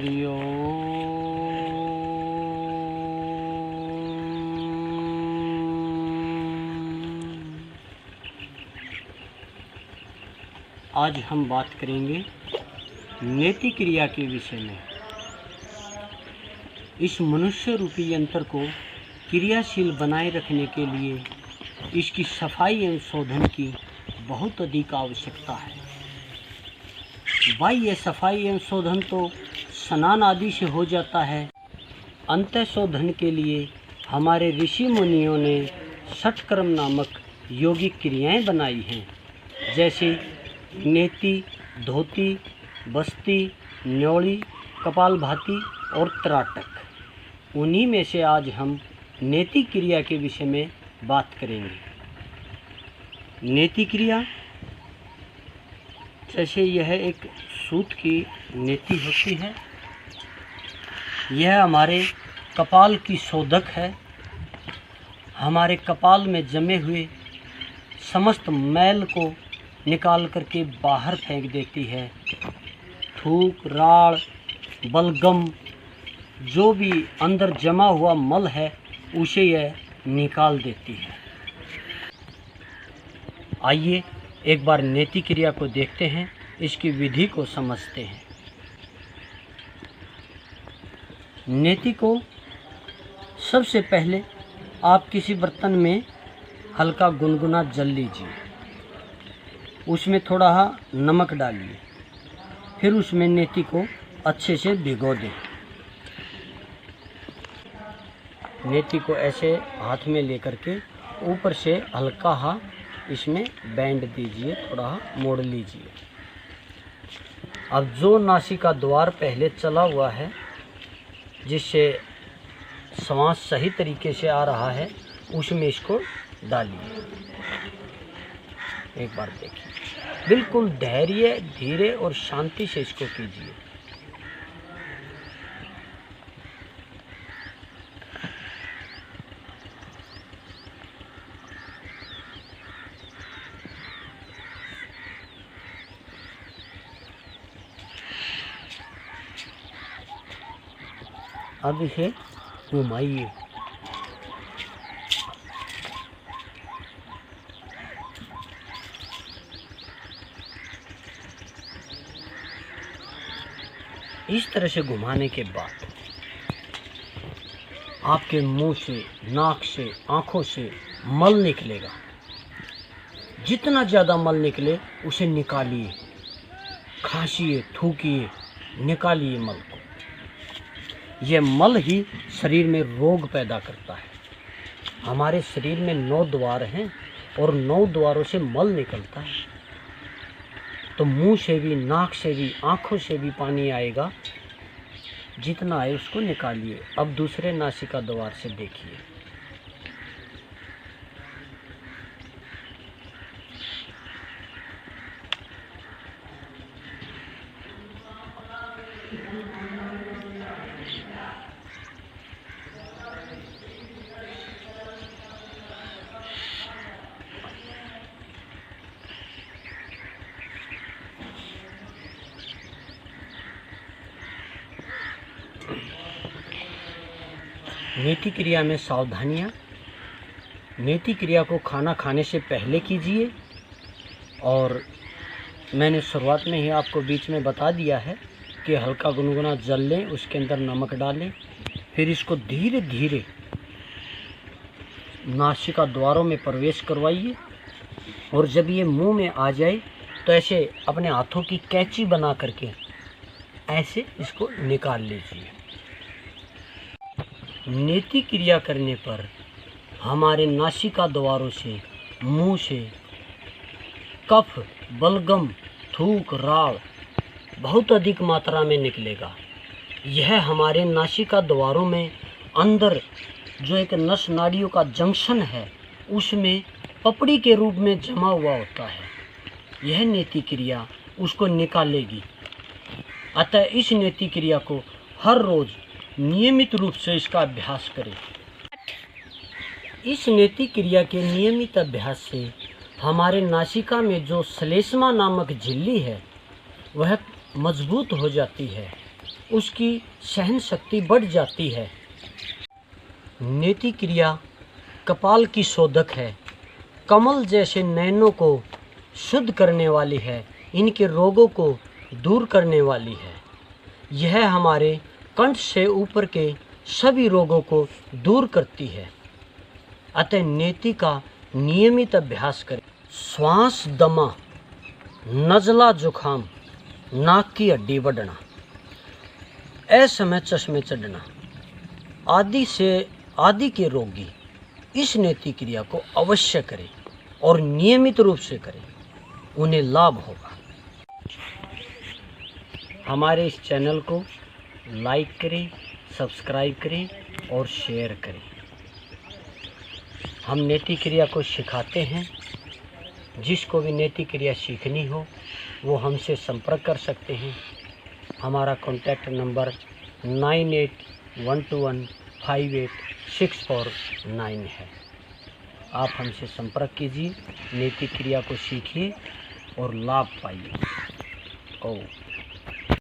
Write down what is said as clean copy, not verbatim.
हरि ओम। आज हम बात करेंगे नेति क्रिया के विषय में। इस मनुष्य रूपी यंत्र को क्रियाशील बनाए रखने के लिए इसकी सफाई एवं शोधन की बहुत अधिक आवश्यकता है। बाह्य सफाई एवं शोधन तो स्नान आदि से हो जाता है। अंत शोधन के लिए हमारे ऋषि मुनियों ने षटकर्म नामक योगिक क्रियाएं बनाई हैं, जैसे नेति, धोती, बस्ती, न्योली, कपालभाति और त्राटक। उन्हीं में से आज हम नेति क्रिया के विषय में बात करेंगे। नेति क्रिया, जैसे यह एक सूत की नेति होती है, यह हमारे कपाल की शोधक है। हमारे कपाल में जमे हुए समस्त मैल को निकाल करके बाहर फेंक देती है। थूक, राड़, बलगम, जो भी अंदर जमा हुआ मल है उसे यह निकाल देती है। आइए एक बार नेति क्रिया को देखते हैं, इसकी विधि को समझते हैं। नेति को सबसे पहले आप किसी बर्तन में हल्का गुनगुना जल लीजिए, उसमें थोड़ा नमक डालिए, फिर उसमें नेति को अच्छे से भिगो दें। नेति को ऐसे हाथ में लेकर के ऊपर से हल्का इसमें बैंड दीजिए, थोड़ा मोड़ लीजिए। अब जो नासिका द्वार पहले चला हुआ है, जिससे श्वास सही तरीके से आ रहा है, उसमें इसको डालिए। एक बार देखिए, बिल्कुल धैर्य, धीरे और शांति से इसको कीजिए। अब इसे घुमाइए। इस तरह से घुमाने के बाद आपके मुंह से, नाक से, आँखों से मल निकलेगा। जितना ज़्यादा मल निकले उसे निकालिए, खांसिए, थूकिए, निकालिए मल को। यह मल ही शरीर में रोग पैदा करता है। हमारे शरीर में 9 द्वार हैं और 9 द्वारों से मल निकलता है, तो मुंह से भी, नाक से भी, आँखों से भी पानी आएगा। जितना आए उसको निकालिए। अब दूसरे नासिका द्वार से देखिए। नेति क्रिया में सावधानियाँ। नेति क्रिया को खाना खाने से पहले कीजिए, और मैंने शुरुआत में ही आपको बीच में बता दिया है कि हल्का गुनगुना जल लें, उसके अंदर नमक डालें, फिर इसको धीरे धीरे नासिका द्वारों में प्रवेश करवाइए, और जब ये मुंह में आ जाए तो ऐसे अपने हाथों की कैंची बना करके ऐसे इसको निकाल लीजिए। नेति क्रिया करने पर हमारे नासिका द्वारों से, मुंह से कफ, बलगम, थूक, राड़ बहुत अधिक मात्रा में निकलेगा। यह हमारे नासिका द्वारों में अंदर जो एक नस नाड़ियों का जंक्शन है, उसमें पपड़ी के रूप में जमा हुआ होता है। यह नेति क्रिया उसको निकालेगी। अतः इस नेति क्रिया को हर रोज़ नियमित रूप से इसका अभ्यास करें। इस नेति क्रिया के नियमित अभ्यास से हमारे नासिका में जो श्लेष्मा नामक झिल्ली है वह मजबूत हो जाती है, उसकी सहन शक्ति बढ़ जाती है। नेति क्रिया कपाल की शोधक है, कमल जैसे नयनों को शुद्ध करने वाली है, इनके रोगों को दूर करने वाली है। यह हमारे कंठ से ऊपर के सभी रोगों को दूर करती है। अतः नेति का नियमित अभ्यास करें। श्वास दमा, नज़ला जुखाम, नाक की हड्डी बढ़ना, असमय चश्मे चढ़ना आदि के रोगी इस नेति क्रिया को अवश्य करें और नियमित रूप से करें, उन्हें लाभ होगा। हमारे इस चैनल को लाइक करें, सब्सक्राइब करें और शेयर करें। हम नेति क्रिया को सिखाते हैं। जिसको भी नेति क्रिया सीखनी हो वो हमसे संपर्क कर सकते हैं। हमारा कॉन्टैक्ट नंबर 9812158649 है। आप हमसे संपर्क कीजिए, नेति क्रिया को सीखिए और लाभ पाइए। ओम।